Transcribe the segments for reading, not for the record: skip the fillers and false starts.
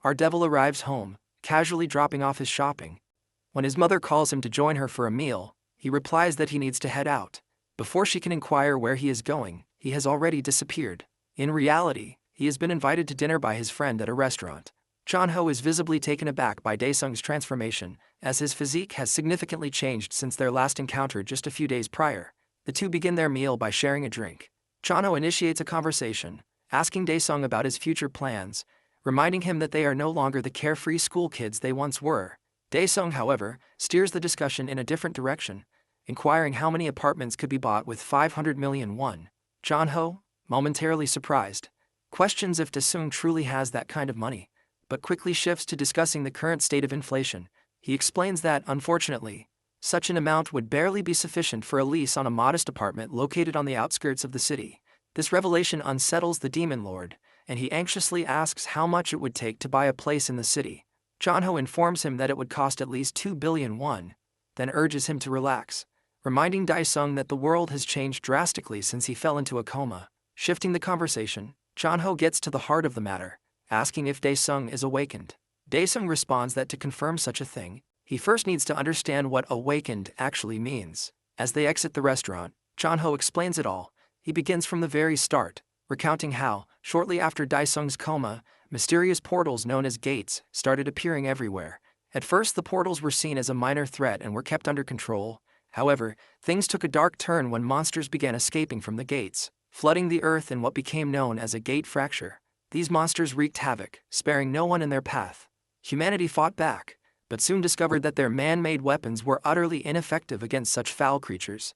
our devil arrives home, casually dropping off his shopping. When his mother calls him to join her for a meal, he replies that he needs to head out. Before she can inquire where he is going, he has already disappeared. In reality, he has been invited to dinner by his friend at a restaurant. Chanho is visibly taken aback by Daesung's transformation, as his physique has significantly changed since their last encounter just a few days prior. The two begin their meal by sharing a drink. Chanho initiates a conversation, asking Daesung about his future plans, reminding him that they are no longer the carefree school kids they once were. Daesung, however, steers the discussion in a different direction, inquiring how many apartments could be bought with 500 million won. Chanho, momentarily surprised, questions if Daesung truly has that kind of money, but quickly shifts to discussing the current state of inflation. He explains that, unfortunately, such an amount would barely be sufficient for a lease on a modest apartment located on the outskirts of the city. This revelation unsettles the demon lord, and he anxiously asks how much it would take to buy a place in the city. Chanho informs him that it would cost at least 2 billion won, then urges him to relax, reminding Daesung that the world has changed drastically since he fell into a coma. Shifting the conversation, Chanho gets to the heart of the matter, asking if Daesung is awakened. Daesung responds that to confirm such a thing, he first needs to understand what awakened actually means. As they exit the restaurant, Chanho explains it all. He begins from the very start, recounting how, shortly after Daesung's coma, mysterious portals known as gates started appearing everywhere. At first the portals were seen as a minor threat and were kept under control. However, things took a dark turn when monsters began escaping from the gates, flooding the earth in what became known as a gate fracture. These monsters wreaked havoc, sparing no one in their path. Humanity fought back, but soon discovered that their man-made weapons were utterly ineffective against such foul creatures.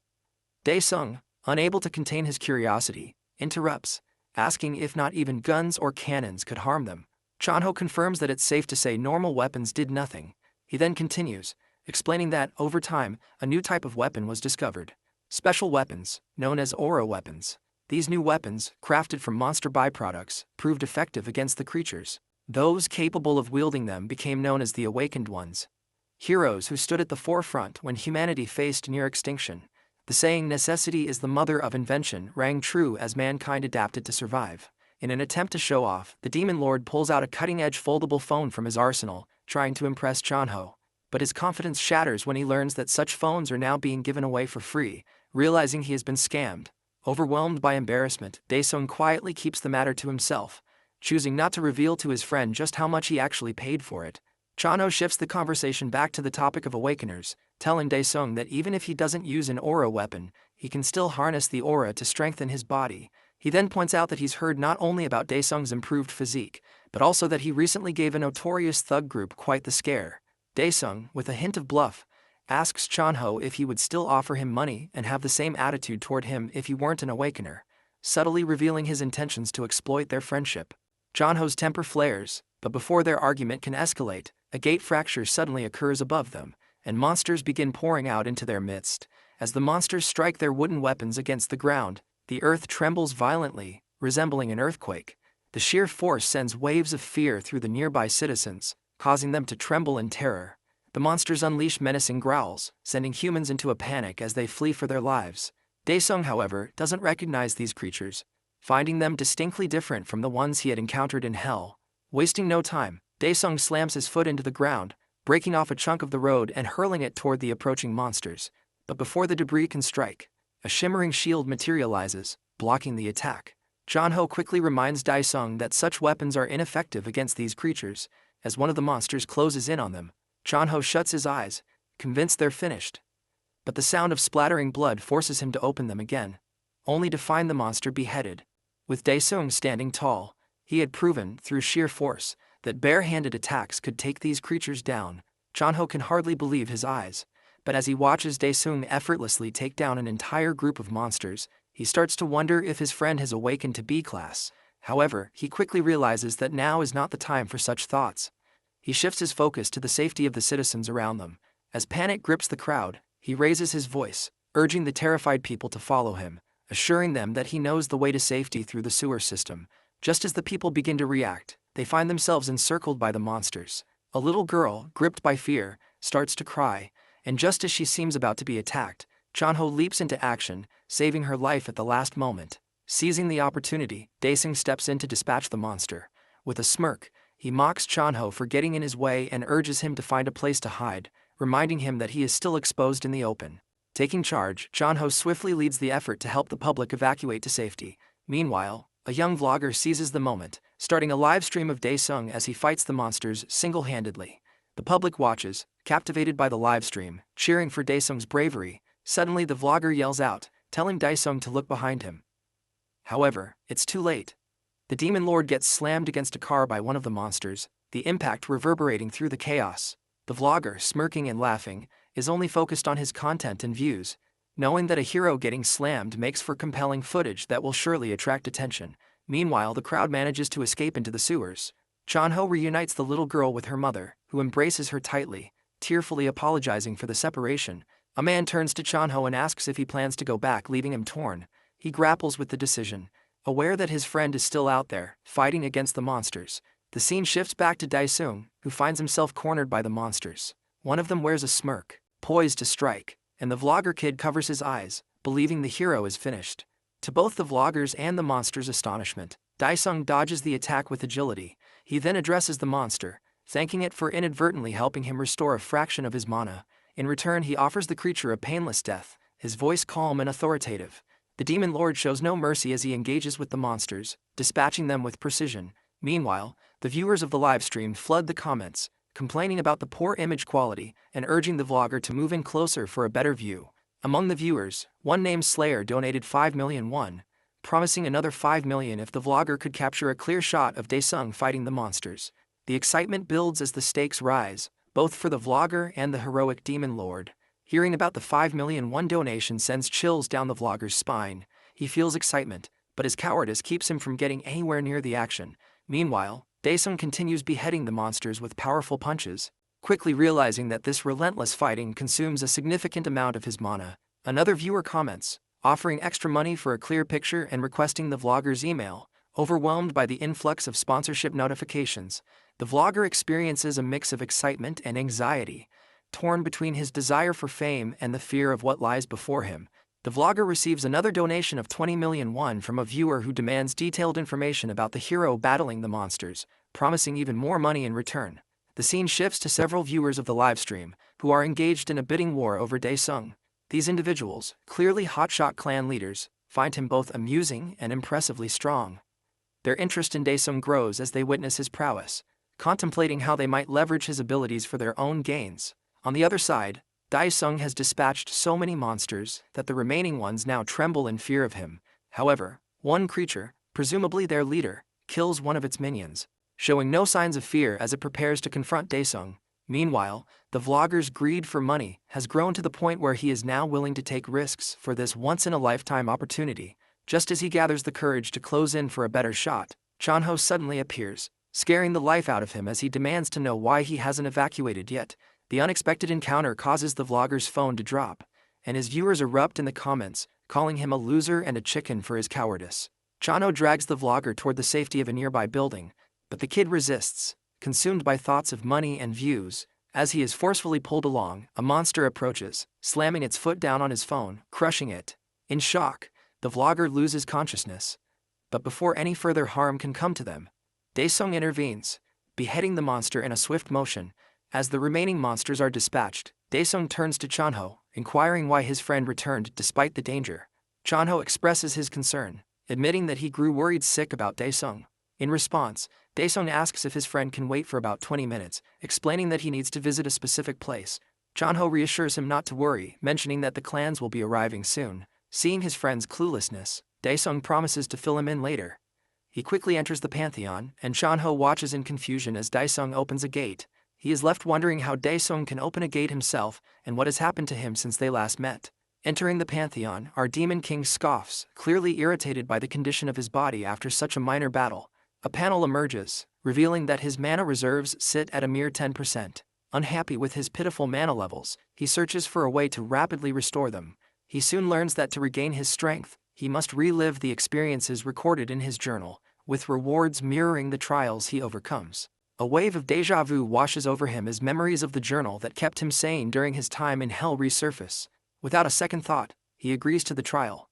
Daesung, unable to contain his curiosity, interrupts, asking if not even guns or cannons could harm them. Chanho confirms that it's safe to say normal weapons did nothing. He then continues, explaining that, over time, a new type of weapon was discovered. Special weapons, known as aura weapons. These new weapons, crafted from monster byproducts, proved effective against the creatures. Those capable of wielding them became known as the Awakened Ones. Heroes who stood at the forefront when humanity faced near extinction. The saying, "necessity is the mother of invention," rang true as mankind adapted to survive. In an attempt to show off, the Demon Lord pulls out a cutting-edge foldable phone from his arsenal, trying to impress Chanho. But his confidence shatters when he learns that such phones are now being given away for free. Realizing he has been scammed, overwhelmed by embarrassment, Daesung quietly keeps the matter to himself, choosing not to reveal to his friend just how much he actually paid for it. Chanho shifts the conversation back to the topic of awakeners, telling Daesung that even if he doesn't use an aura weapon, he can still harness the aura to strengthen his body. He then points out that he's heard not only about Daesung's improved physique, but also that he recently gave a notorious thug group quite the scare. Daesung, with a hint of bluff, asks Chanho if he would still offer him money and have the same attitude toward him if he weren't an awakener, subtly revealing his intentions to exploit their friendship. Chanho's temper flares, but before their argument can escalate, a gate fracture suddenly occurs above them, and monsters begin pouring out into their midst. As the monsters strike their wooden weapons against the ground, the earth trembles violently, resembling an earthquake. The sheer force sends waves of fear through the nearby citizens, causing them to tremble in terror. The monsters unleash menacing growls, sending humans into a panic as they flee for their lives. Daesung, however, doesn't recognize these creatures, finding them distinctly different from the ones he had encountered in hell. Wasting no time, Daesung slams his foot into the ground, breaking off a chunk of the road and hurling it toward the approaching monsters. But before the debris can strike, a shimmering shield materializes, blocking the attack. Chanho quickly reminds Daesung that such weapons are ineffective against these creatures. As one of the monsters closes in on them, Chanho shuts his eyes, convinced they're finished. But the sound of splattering blood forces him to open them again, only to find the monster beheaded. With Daesung standing tall, he had proven, through sheer force, that bare-handed attacks could take these creatures down. Chanho can hardly believe his eyes, but as he watches Daesung effortlessly take down an entire group of monsters, he starts to wonder if his friend has awakened to B-class. However, he quickly realizes that now is not the time for such thoughts. He shifts his focus to the safety of the citizens around them. As panic grips the crowd, he raises his voice, urging the terrified people to follow him, assuring them that he knows the way to safety through the sewer system. Just as the people begin to react, they find themselves encircled by the monsters. A little girl, gripped by fear, starts to cry, and just as she seems about to be attacked, Chanho leaps into action, saving her life at the last moment. Seizing the opportunity, Daesung steps in to dispatch the monster. With a smirk, He mocks Chanho for getting in his way and urges him to find a place to hide, reminding him that he is still exposed in the open. Taking charge, Chanho swiftly leads the effort to help the public evacuate to safety. Meanwhile, a young vlogger seizes the moment, starting a live stream of Daesung as he fights the monsters single-handedly. The public watches, captivated by the live stream, cheering for Daesung's bravery. Suddenly the vlogger yells out, telling Daesung to look behind him. However, it's too late. The demon lord gets slammed against a car by one of the monsters, the impact reverberating through the chaos. The vlogger, smirking and laughing, is only focused on his content and views, knowing that a hero getting slammed makes for compelling footage that will surely attract attention. Meanwhile, the crowd manages to escape into the sewers. Chanho reunites the little girl with her mother, who embraces her tightly, tearfully apologizing for the separation. A man turns to Chanho and asks if he plans to go back, leaving him torn. He grapples with the decision, aware that his friend is still out there, fighting against the monsters. The scene shifts back to Daesung, who finds himself cornered by the monsters. One of them wears a smirk, poised to strike, and the vlogger kid covers his eyes, believing the hero is finished. To both the vlogger's and the monster's astonishment, Daesung dodges the attack with agility. He then addresses the monster, thanking it for inadvertently helping him restore a fraction of his mana. In return, he offers the creature a painless death, his voice calm and authoritative. The demon lord shows no mercy as he engages with the monsters, dispatching them with precision. Meanwhile, the viewers of the livestream flood the comments, complaining about the poor image quality and urging the vlogger to move in closer for a better view. Among the viewers, one named Slayer donated 5 million won, promising another 5 million if the vlogger could capture a clear shot of Daesung fighting the monsters. The excitement builds as the stakes rise, both for the vlogger and the heroic demon lord. Hearing about the 5 million won donation sends chills down the vlogger's spine. He feels excitement, but his cowardice keeps him from getting anywhere near the action. Meanwhile, Daesung continues beheading the monsters with powerful punches, quickly realizing that this relentless fighting consumes a significant amount of his mana. Another viewer comments, offering extra money for a clear picture and requesting the vlogger's email. Overwhelmed by the influx of sponsorship notifications, the vlogger experiences a mix of excitement and anxiety, torn between his desire for fame and the fear of what lies before him. The vlogger receives another donation of 20 million won from a viewer who demands detailed information about the hero battling the monsters, promising even more money in return. The scene shifts to several viewers of the livestream, who are engaged in a bidding war over Daesung. These individuals, clearly hotshot clan leaders, find him both amusing and impressively strong. Their interest in Daesung grows as they witness his prowess, contemplating how they might leverage his abilities for their own gains. On the other side, Daesung has dispatched so many monsters that the remaining ones now tremble in fear of him. However, one creature, presumably their leader, kills one of its minions, showing no signs of fear as it prepares to confront Daesung. Meanwhile, the vlogger's greed for money has grown to the point where he is now willing to take risks for this once-in-a-lifetime opportunity. Just as he gathers the courage to close in for a better shot, Chanho suddenly appears, scaring the life out of him as he demands to know why he hasn't evacuated yet. The unexpected encounter causes the vlogger's phone to drop, and his viewers erupt in the comments, calling him a loser and a chicken for his cowardice. Chanho drags the vlogger toward the safety of a nearby building, but the kid resists, consumed by thoughts of money and views. As he is forcefully pulled along, a monster approaches, slamming its foot down on his phone, crushing it. In shock, the vlogger loses consciousness. But before any further harm can come to them, Daesung intervenes, beheading the monster in a swift motion. As the remaining monsters are dispatched, Daesung turns to Chanho, inquiring why his friend returned despite the danger. Chanho expresses his concern, admitting that he grew worried sick about Daesung. In response, Daesung asks if his friend can wait for about 20 minutes, explaining that he needs to visit a specific place. Chanho reassures him not to worry, mentioning that the clans will be arriving soon. Seeing his friend's cluelessness, Daesung promises to fill him in later. He quickly enters the Pantheon, and Chanho watches in confusion as Daesung opens a gate. He is left wondering how Daesung can open a gate himself and what has happened to him since they last met. Entering the Pantheon, our Demon King scoffs, clearly irritated by the condition of his body after such a minor battle. A panel emerges, revealing that his mana reserves sit at a mere 10%. Unhappy with his pitiful mana levels, he searches for a way to rapidly restore them. He soon learns that to regain his strength, he must relive the experiences recorded in his journal, with rewards mirroring the trials he overcomes. A wave of déjà vu washes over him as memories of the journal that kept him sane during his time in hell resurface. Without a second thought, he agrees to the trial.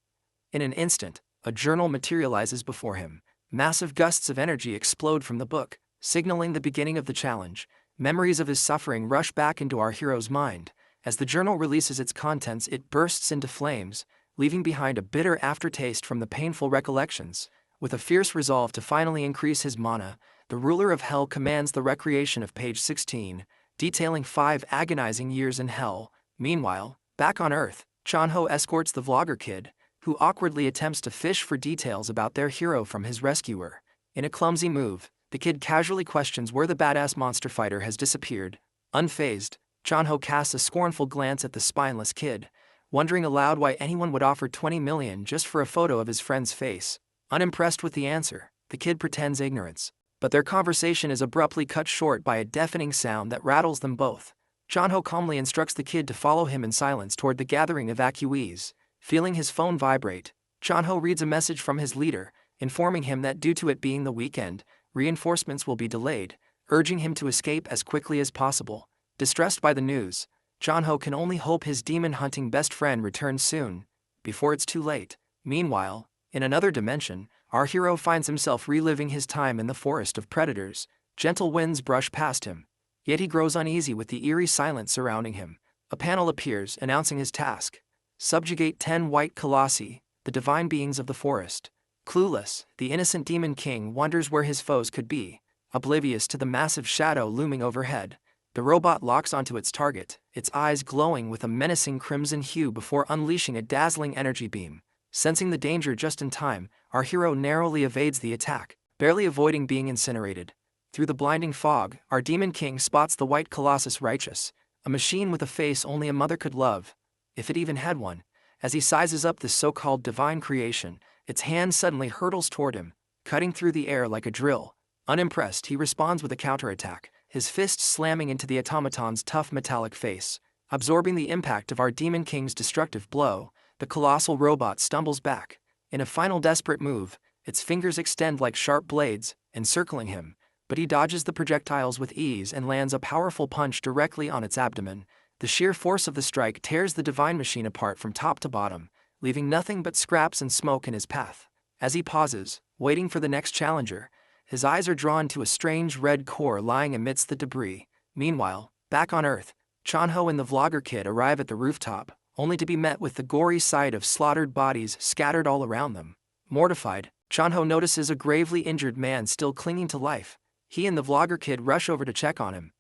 In an instant, a journal materializes before him. Massive gusts of energy explode from the book, signaling the beginning of the challenge. Memories of his suffering rush back into our hero's mind. As the journal releases its contents, it bursts into flames, leaving behind a bitter aftertaste from the painful recollections. With a fierce resolve to finally increase his mana, the ruler of hell commands the recreation of page 16, detailing 5 agonizing years in hell. Meanwhile, back on Earth, Chanho escorts the vlogger kid, who awkwardly attempts to fish for details about their hero from his rescuer. In a clumsy move, the kid casually questions where the badass monster fighter has disappeared. Unfazed, Chanho casts a scornful glance at the spineless kid, wondering aloud why anyone would offer 20 million just for a photo of his friend's face. Unimpressed with the answer, the kid pretends ignorance. But their conversation is abruptly cut short by a deafening sound that rattles them both. Chanho calmly instructs the kid to follow him in silence toward the gathering evacuees. Feeling his phone vibrate, Chanho reads a message from his leader, informing him that due to it being the weekend, reinforcements will be delayed, urging him to escape as quickly as possible. Distressed by the news, Chanho can only hope his demon-hunting best friend returns soon, before it's too late. Meanwhile, in another dimension, our hero finds himself reliving his time in the forest of predators. Gentle winds brush past him, yet he grows uneasy with the eerie silence surrounding him. A panel appears announcing his task: subjugate 10 white colossi, the divine beings of the forest. Clueless, the innocent demon king wonders where his foes could be. Oblivious to the massive shadow looming overhead, the robot locks onto its target, its eyes glowing with a menacing crimson hue before unleashing a dazzling energy beam. Sensing the danger just in time, our hero narrowly evades the attack, barely avoiding being incinerated. Through the blinding fog, our demon king spots the white colossus Righteous, a machine with a face only a mother could love, if it even had one. As he sizes up this so-called divine creation, its hand suddenly hurtles toward him, cutting through the air like a drill. Unimpressed, he responds with a counterattack, his fist slamming into the automaton's tough metallic face. Absorbing the impact of our demon king's destructive blow, the colossal robot stumbles back. In a final desperate move, its fingers extend like sharp blades, encircling him, but he dodges the projectiles with ease and lands a powerful punch directly on its abdomen. The sheer force of the strike tears the divine machine apart from top to bottom, leaving nothing but scraps and smoke in his path. As he pauses, waiting for the next challenger, his eyes are drawn to a strange red core lying amidst the debris. Meanwhile, back on Earth, Chanho and the vlogger kid arrive at the rooftop, only to be met with the gory sight of slaughtered bodies scattered all around them. Mortified, Chanho notices a gravely injured man still clinging to life. He and the vlogger kid rush over to check on him.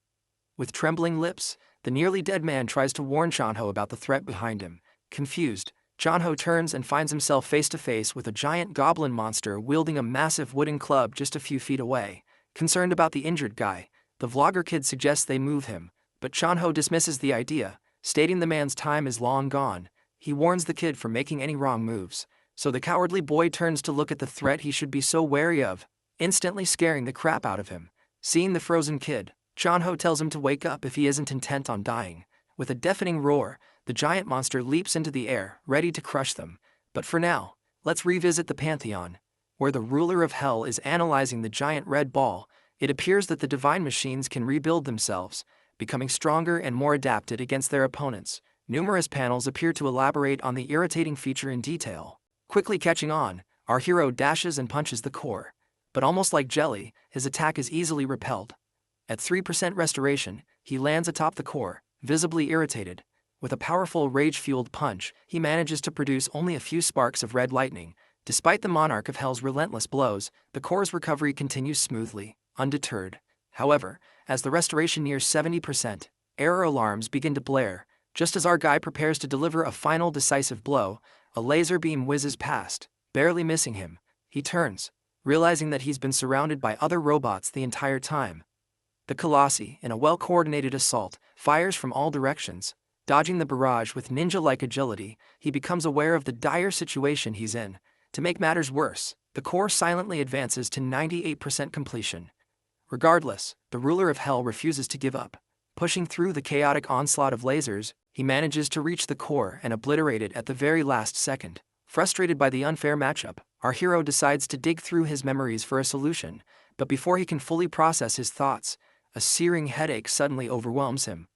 With trembling lips, the nearly dead man tries to warn Chanho about the threat behind him. Confused, Chanho turns and finds himself face to face with a giant goblin monster wielding a massive wooden club just a few feet away. Concerned about the injured guy, the vlogger kid suggests they move him, but Chanho dismisses the idea, stating the man's time is long gone. He warns the kid from making any wrong moves, so the cowardly boy turns to look at the threat he should be so wary of, instantly scaring the crap out of him. Seeing the frozen kid, Chanho tells him to wake up if he isn't intent on dying. With a deafening roar, the giant monster leaps into the air, ready to crush them. But for now, let's revisit the Pantheon, where the ruler of hell is analyzing the giant red ball. It appears that the divine machines can rebuild themselves, becoming stronger and more adapted against their opponents. Numerous panels appear to elaborate on the irritating feature in detail. Quickly catching on, our hero dashes and punches the core. But almost like jelly, his attack is easily repelled. At 3% restoration, he lands atop the core, visibly irritated. With a powerful rage-fueled punch, he manages to produce only a few sparks of red lightning. Despite the monarch of hell's relentless blows, the core's recovery continues smoothly, undeterred. However, as the restoration nears 70%, error alarms begin to blare. Just as our guy prepares to deliver a final decisive blow, a laser beam whizzes past, barely missing him. He turns, realizing that he's been surrounded by other robots the entire time. The Colossi, in a well-coordinated assault, fires from all directions. Dodging the barrage with ninja-like agility, he becomes aware of the dire situation he's in. To make matters worse, the core silently advances to 98% completion. Regardless, the ruler of hell refuses to give up. Pushing through the chaotic onslaught of lasers, he manages to reach the core and obliterate it at the very last second. Frustrated by the unfair matchup, our hero decides to dig through his memories for a solution, but before he can fully process his thoughts, a searing headache suddenly overwhelms him.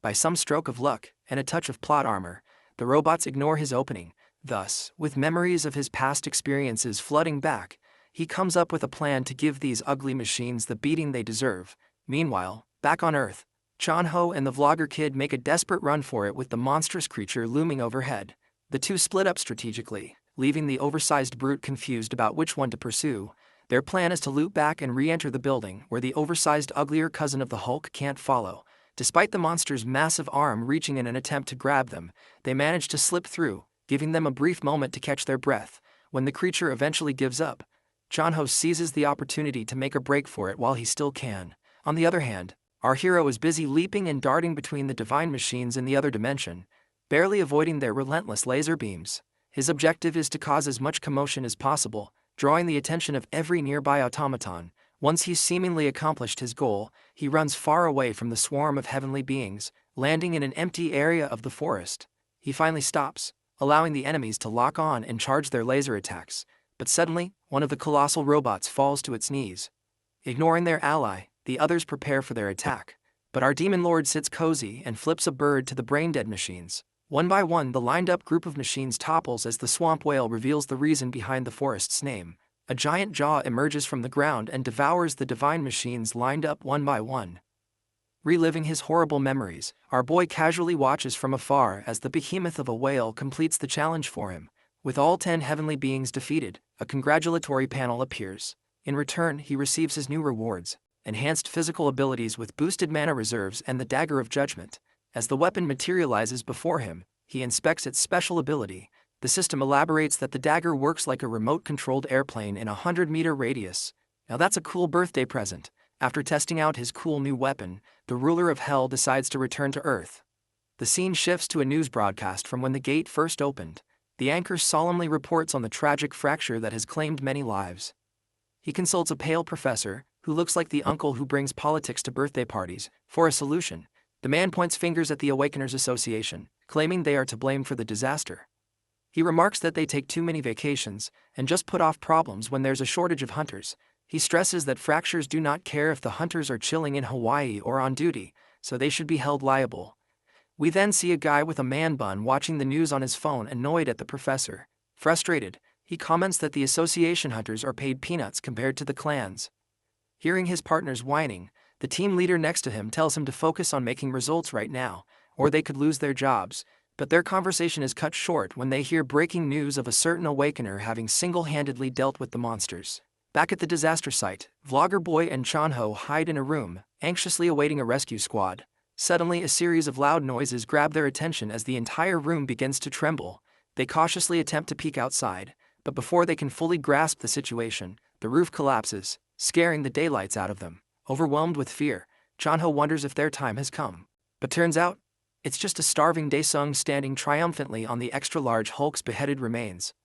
By some stroke of luck and a touch of plot armor, the robots ignore his opening. Thus, with memories of his past experiences flooding back, he comes up with a plan to give these ugly machines the beating they deserve. Meanwhile, back on Earth, Chonho and the vlogger kid make a desperate run for it with the monstrous creature looming overhead. The two split up strategically, leaving the oversized brute confused about which one to pursue. Their plan is to loop back and re-enter the building where the oversized uglier cousin of the Hulk can't follow. Despite the monster's massive arm reaching in an attempt to grab them, they manage to slip through, giving them a brief moment to catch their breath. When the creature eventually gives up, Chonho seizes the opportunity to make a break for it while he still can. On the other hand, our hero is busy leaping and darting between the divine machines in the other dimension, barely avoiding their relentless laser beams. His objective is to cause as much commotion as possible, drawing the attention of every nearby automaton. Once he's seemingly accomplished his goal, he runs far away from the swarm of heavenly beings, landing in an empty area of the forest. He finally stops, allowing the enemies to lock on and charge their laser attacks, but suddenly, one of the colossal robots falls to its knees. Ignoring their ally, the others prepare for their attack, but our demon lord sits cozy and flips a bird to the brain-dead machines. One by one, the lined-up group of machines topples as the swamp whale reveals the reason behind the forest's name. A giant jaw emerges from the ground and devours the divine machines lined up one by one. Reliving his horrible memories, our boy casually watches from afar as the behemoth of a whale completes the challenge for him. With all 10 heavenly beings defeated, a congratulatory panel appears. In return, he receives his new rewards: enhanced physical abilities with boosted mana reserves and the Dagger of Judgment. As the weapon materializes before him, he inspects its special ability. The system elaborates that the dagger works like a remote-controlled airplane in a 100-meter radius. Now that's a cool birthday present. After testing out his cool new weapon, the ruler of Hell decides to return to Earth. The scene shifts to a news broadcast from when the gate first opened. The anchor solemnly reports on the tragic fracture that has claimed many lives. He consults a pale professor, who looks like the uncle who brings politics to birthday parties, for a solution. The man points fingers at the Awakeners Association, claiming they are to blame for the disaster. He remarks that they take too many vacations and just put off problems when there's a shortage of hunters. He stresses that fractures do not care if the hunters are chilling in Hawaii or on duty, so they should be held liable. We then see a guy with a man bun watching the news on his phone, annoyed at the professor. Frustrated, he comments that the association hunters are paid peanuts compared to the clans. Hearing his partner's whining, the team leader next to him tells him to focus on making results right now, or they could lose their jobs. But their conversation is cut short when they hear breaking news of a certain Awakener having single-handedly dealt with the monsters. Back at the disaster site, Vlogger Boy and Chonho hide in a room, anxiously awaiting a rescue squad. Suddenly, a series of loud noises grab their attention as the entire room begins to tremble. They cautiously attempt to peek outside, but before they can fully grasp the situation, the roof collapses, scaring the daylights out of them. Overwhelmed with fear, Chonho wonders if their time has come. But turns out, it's just a starving Daesung standing triumphantly on the extra-large Hulk's beheaded remains.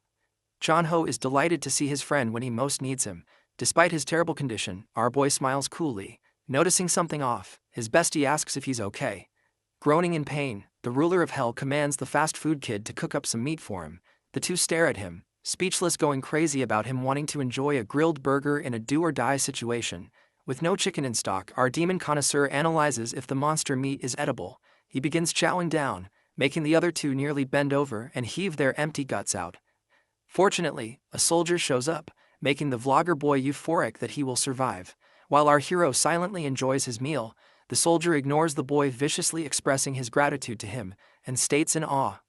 Chonho is delighted to see his friend when he most needs him. Despite his terrible condition, our boy smiles coolly. Noticing something off, his bestie asks if he's okay. Groaning in pain, the ruler of Hell commands the fast food kid to cook up some meat for him. The two stare at him, speechless, going crazy about him wanting to enjoy a grilled burger in a do-or-die situation. With no chicken in stock, our demon connoisseur analyzes if the monster meat is edible. He begins chowing down, making the other two nearly bend over and heave their empty guts out. Fortunately, a soldier shows up, making the vlogger boy euphoric that he will survive. While our hero silently enjoys his meal, the soldier ignores the boy, viciously expressing his gratitude to him, and states in awe.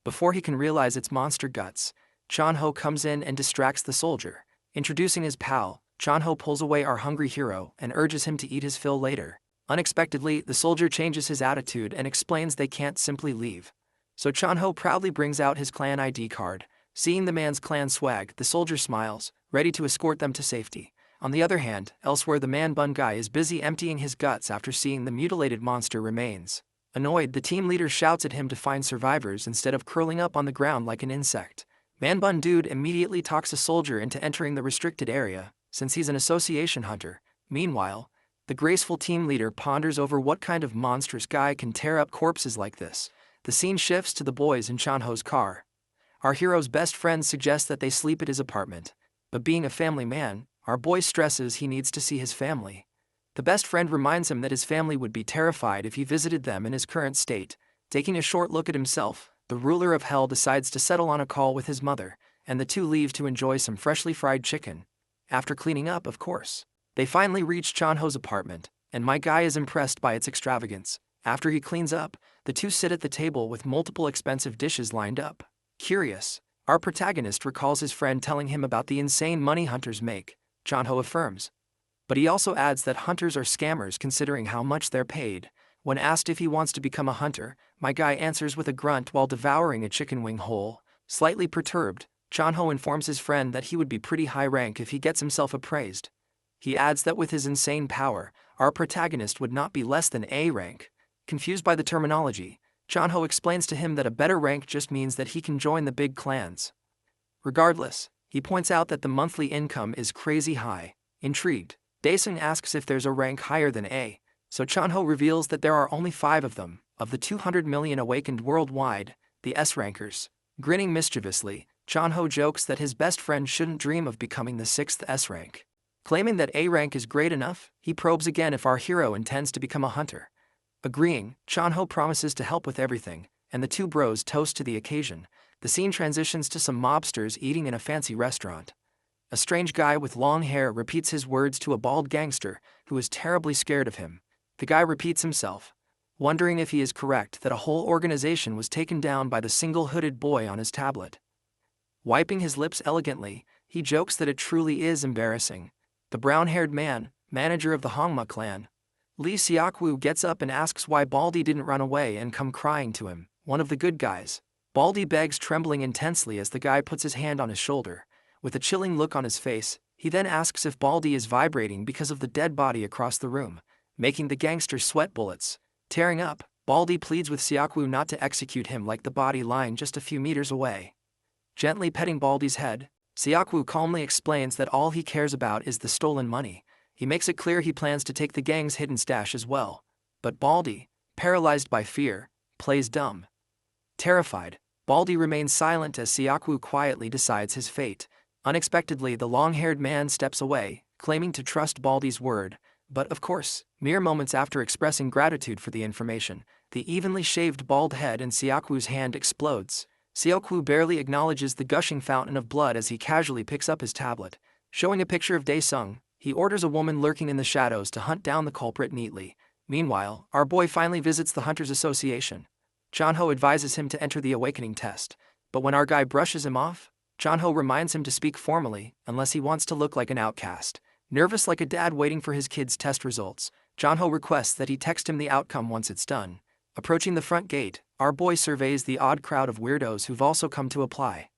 Before he can realize it's monster guts, Chonho comes in and distracts the soldier. Introducing his pal, Chonho pulls away our hungry hero and urges him to eat his fill later. Unexpectedly, the soldier changes his attitude and explains they can't simply leave. So Chonho proudly brings out his clan ID card. Seeing the man's clan swag, the soldier smiles, ready to escort them to safety. On the other hand, elsewhere, the man bun guy is busy emptying his guts after seeing the mutilated monster remains. Annoyed, the team leader shouts at him to find survivors instead of curling up on the ground like an insect. Man bun dude immediately talks a soldier into entering the restricted area, since he's an association hunter. Meanwhile, the graceful team leader ponders over what kind of monstrous guy can tear up corpses like this. The scene shifts to the boys in Chonho's car. Our hero's best friend suggests that they sleep at his apartment, but being a family man, our boy stresses he needs to see his family. The best friend reminds him that his family would be terrified if he visited them in his current state. Taking a short look at himself, the ruler of Hell decides to settle on a call with his mother, and the two leave to enjoy some freshly fried chicken. after cleaning up, of course. They finally reach Chanho's apartment, and my guy is impressed by its extravagance. After he cleans up, the two sit at the table with multiple expensive dishes lined up. Curious, our protagonist recalls his friend telling him about the insane money hunters make, Chanho affirms. But he also adds that hunters are scammers considering how much they're paid. When asked if he wants to become a hunter, my guy answers with a grunt while devouring a chicken wing whole. Slightly perturbed, Chanho informs his friend that he would be pretty high rank if he gets himself appraised. He adds that with his insane power, our protagonist would not be less than A rank. Confused by the terminology, Chanho explains to him that a better rank just means that he can join the big clans. Regardless, he points out that the monthly income is crazy high. Intrigued, Daesung asks if there's a rank higher than A, so Chanho reveals that there are only 5 of them, of the 200 million awakened worldwide, the S-rankers. Grinning mischievously, Chanho jokes that his best friend shouldn't dream of becoming the 6th S-rank. Claiming that A rank is great enough, he probes again if our hero intends to become a hunter. Agreeing, Chanho promises to help with everything, and the two bros toast to the occasion. The scene transitions to some mobsters eating in a fancy restaurant. A strange guy with long hair repeats his words to a bald gangster, who is terribly scared of him. The guy repeats himself, wondering if he is correct that a whole organization was taken down by the single hooded boy on his tablet. Wiping his lips elegantly, he jokes that it truly is embarrassing. The brown-haired man, manager of the Hongma clan, Lee Seokwoo, gets up and asks why Baldy didn't run away and come crying to him, one of the good guys. Baldy begs, trembling intensely as the guy puts his hand on his shoulder. With a chilling look on his face, he then asks if Baldy is vibrating because of the dead body across the room, making the gangster sweat bullets. Tearing up, Baldy pleads with Seokwoo not to execute him like the body lying just a few meters away. Gently petting Baldy's head, Seokwoo calmly explains that all he cares about is the stolen money. He makes it clear he plans to take the gang's hidden stash as well. But Baldy, paralyzed by fear, plays dumb. Terrified, Baldy remains silent as Seokwoo quietly decides his fate. Unexpectedly, the long-haired man steps away, claiming to trust Baldy's word, but of course, mere moments after expressing gratitude for the information, the evenly shaved bald head in Seokwoo's hand explodes. Seokwoo barely acknowledges the gushing fountain of blood as he casually picks up his tablet. Showing a picture of Daesung, he orders a woman lurking in the shadows to hunt down the culprit neatly. Meanwhile, our boy finally visits the Hunters Association. Chanho advises him to enter the awakening test, but when our guy brushes him off, Chanho reminds him to speak formally, unless he wants to look like an outcast. Nervous like a dad waiting for his kid's test results, Chanho requests that he text him the outcome once it's done. Approaching the front gate, our boy surveys the odd crowd of weirdos who've also come to apply.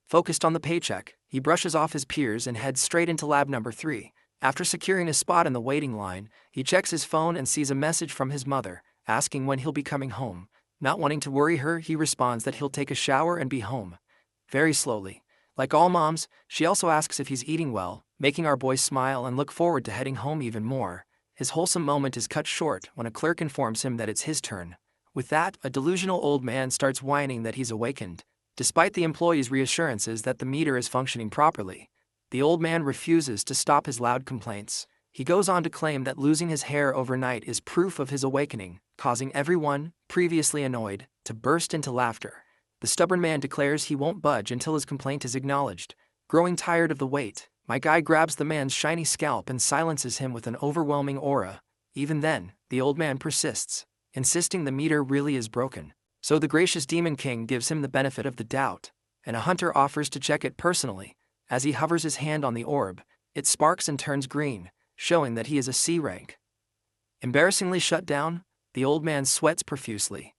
Focused on the paycheck, he brushes off his peers and heads straight into lab number 3. After securing a spot in the waiting line, he checks his phone and sees a message from his mother, asking when he'll be coming home. Not wanting to worry her, he responds that he'll take a shower and be home. Very slowly. Like all moms, she also asks if he's eating well, making our boy smile and look forward to heading home even more. His wholesome moment is cut short when a clerk informs him that it's his turn. With that, a delusional old man starts whining that he's awakened. Despite the employee's reassurances that the meter is functioning properly, the old man refuses to stop his loud complaints. He goes on to claim that losing his hair overnight is proof of his awakening, causing everyone, previously annoyed, to burst into laughter. The stubborn man declares he won't budge until his complaint is acknowledged. Growing tired of the wait, my guy grabs the man's shiny scalp and silences him with an overwhelming aura. Even then, the old man persists, insisting the meter really is broken. So the gracious Demon King gives him the benefit of the doubt, and a hunter offers to check it personally. As he hovers his hand on the orb, it sparks and turns green, showing that he is a C rank. Embarrassingly shut down, the old man sweats profusely.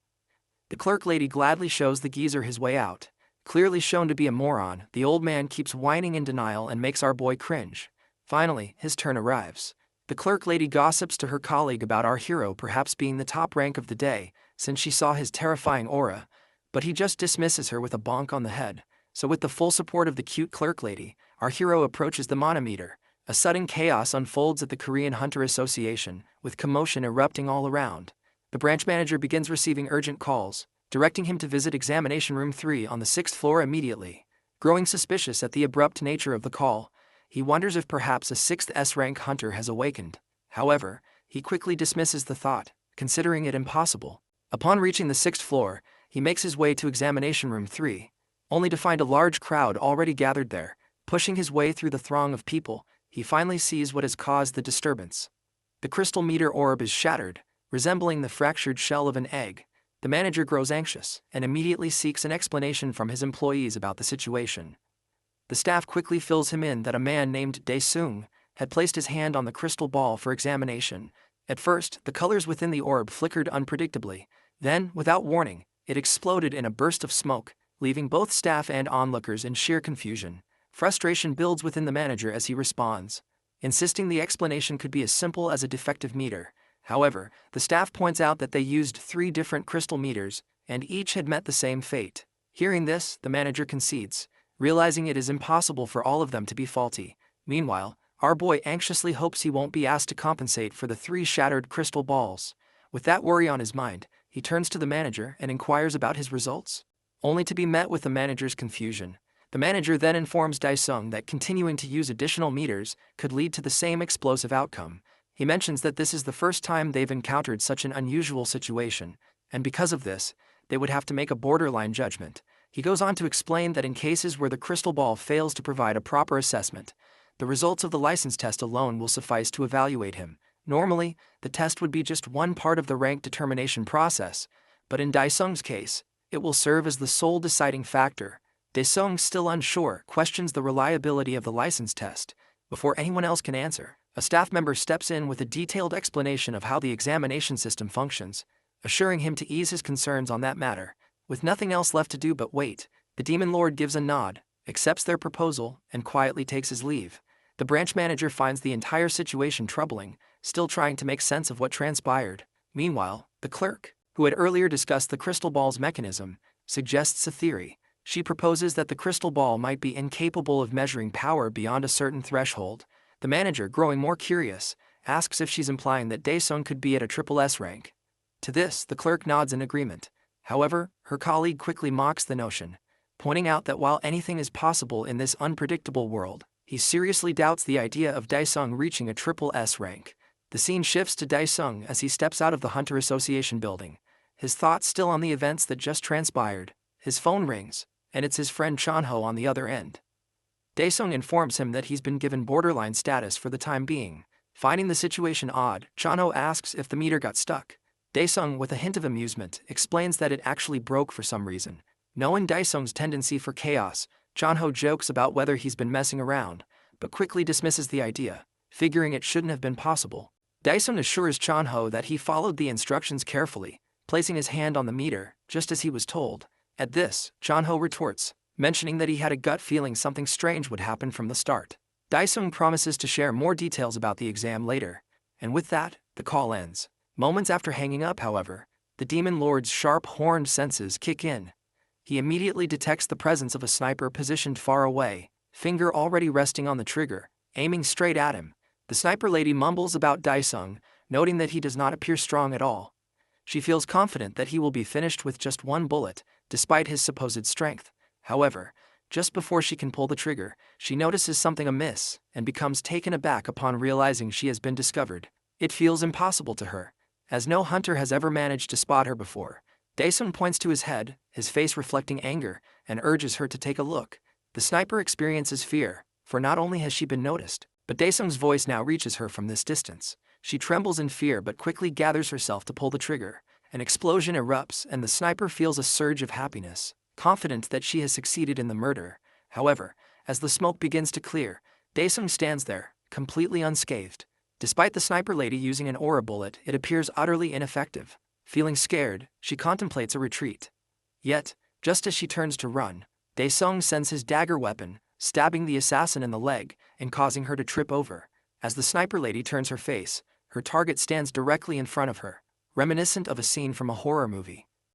The clerk lady gladly shows the geezer his way out. Clearly shown to be a moron, the old man keeps whining in denial and makes our boy cringe. Finally, his turn arrives. The clerk lady gossips to her colleague about our hero perhaps being the top rank of the day, since she saw his terrifying aura, but he just dismisses her with a bonk on the head. So with the full support of the cute clerk lady, our hero approaches the manometer. A sudden chaos unfolds at the Korean Hunter Association, with commotion erupting all around. The branch manager begins receiving urgent calls, directing him to visit examination room 3 on the 6th floor immediately. Growing suspicious at the abrupt nature of the call, he wonders if perhaps a 6th S-rank hunter has awakened. However, he quickly dismisses the thought, considering it impossible. Upon reaching the 6th floor, he makes his way to examination room 3, only to find a large crowd already gathered there. Pushing his way through the throng of people, he finally sees what has caused the disturbance. The crystal meter orb is shattered, resembling the fractured shell of an egg. The manager grows anxious and immediately seeks an explanation from his employees about the situation. The staff quickly fills him in that a man named Dae-sung had placed his hand on the crystal ball for examination. At first, the colors within the orb flickered unpredictably. Then, without warning, it exploded in a burst of smoke, leaving both staff and onlookers in sheer confusion. Frustration builds within the manager as he responds, insisting the explanation could be as simple as a defective meter. However, the staff points out that they used 3 different crystal meters, and each had met the same fate. Hearing this, the manager concedes, realizing it is impossible for all of them to be faulty. Meanwhile, our boy anxiously hopes he won't be asked to compensate for the 3 shattered crystal balls. With that worry on his mind, he turns to the manager and inquires about his results, only to be met with the manager's confusion. The manager then informs Dae-sung that continuing to use additional meters could lead to the same explosive outcome. He mentions that this is the first time they've encountered such an unusual situation, and because of this, they would have to make a borderline judgment. He goes on to explain that in cases where the crystal ball fails to provide a proper assessment, the results of the license test alone will suffice to evaluate him. Normally, the test would be just one part of the rank determination process, but in Dae-sung's case, it will serve as the sole deciding factor. Dae-sung, still unsure, questions the reliability of the license test. Before anyone else can answer, a staff member steps in with a detailed explanation of how the examination system functions, assuring him to ease his concerns on that matter. With nothing else left to do but wait, the Demon Lord gives a nod, accepts their proposal, and quietly takes his leave. The branch manager finds the entire situation troubling, still trying to make sense of what transpired. Meanwhile, the clerk, who had earlier discussed the crystal ball's mechanism, suggests a theory. She proposes that the crystal ball might be incapable of measuring power beyond a certain threshold. The manager, growing more curious, asks if she's implying that Dae-sung could be at a triple S rank. To this, the clerk nods in agreement. However, her colleague quickly mocks the notion, pointing out that while anything is possible in this unpredictable world, he seriously doubts the idea of Dae-sung reaching a triple S rank. The scene shifts to Dae-sung as he steps out of the Hunter Association building, his thoughts still on the events that just transpired. His phone rings, and it's his friend Chanho on the other end. Dae-sung informs him that he's been given borderline status for the time being. Finding the situation odd, Chanho asks if the meter got stuck. Dae-sung, with a hint of amusement, explains that it actually broke for some reason. Knowing Dae-sung's tendency for chaos, Chanho jokes about whether he's been messing around, but quickly dismisses the idea, figuring it shouldn't have been possible. Dae-sung assures Chanho that he followed the instructions carefully, placing his hand on the meter, just as he was told. At this, Chanho retorts, mentioning that he had a gut feeling something strange would happen from the start. Dae-sung promises to share more details about the exam later, and with that, the call ends. Moments after hanging up, however, the Demon Lord's sharp horned senses kick in. He immediately detects the presence of a sniper positioned far away, finger already resting on the trigger, aiming straight at him. The sniper lady mumbles about Dae-sung, noting that he does not appear strong at all. She feels confident that he will be finished with just one bullet, despite his supposed strength. However, just before she can pull the trigger, she notices something amiss and becomes taken aback upon realizing she has been discovered. It feels impossible to her, as no hunter has ever managed to spot her before. Dae-sung points to his head, his face reflecting anger, and urges her to take a look. The sniper experiences fear, for not only has she been noticed, but Dae-sung's voice now reaches her from this distance. She trembles in fear but quickly gathers herself to pull the trigger. An explosion erupts and the sniper feels a surge of happiness, confident that she has succeeded in the murder. However, as the smoke begins to clear, Dae-sung stands there, completely unscathed. Despite the sniper lady using an aura bullet, it appears utterly ineffective. Feeling scared, she contemplates a retreat. Yet, just as she turns to run, Dae-sung sends his dagger weapon, stabbing the assassin in the leg and causing her to trip over. As the sniper lady turns her face, her target stands directly in front of her, reminiscent of a scene from a horror movie.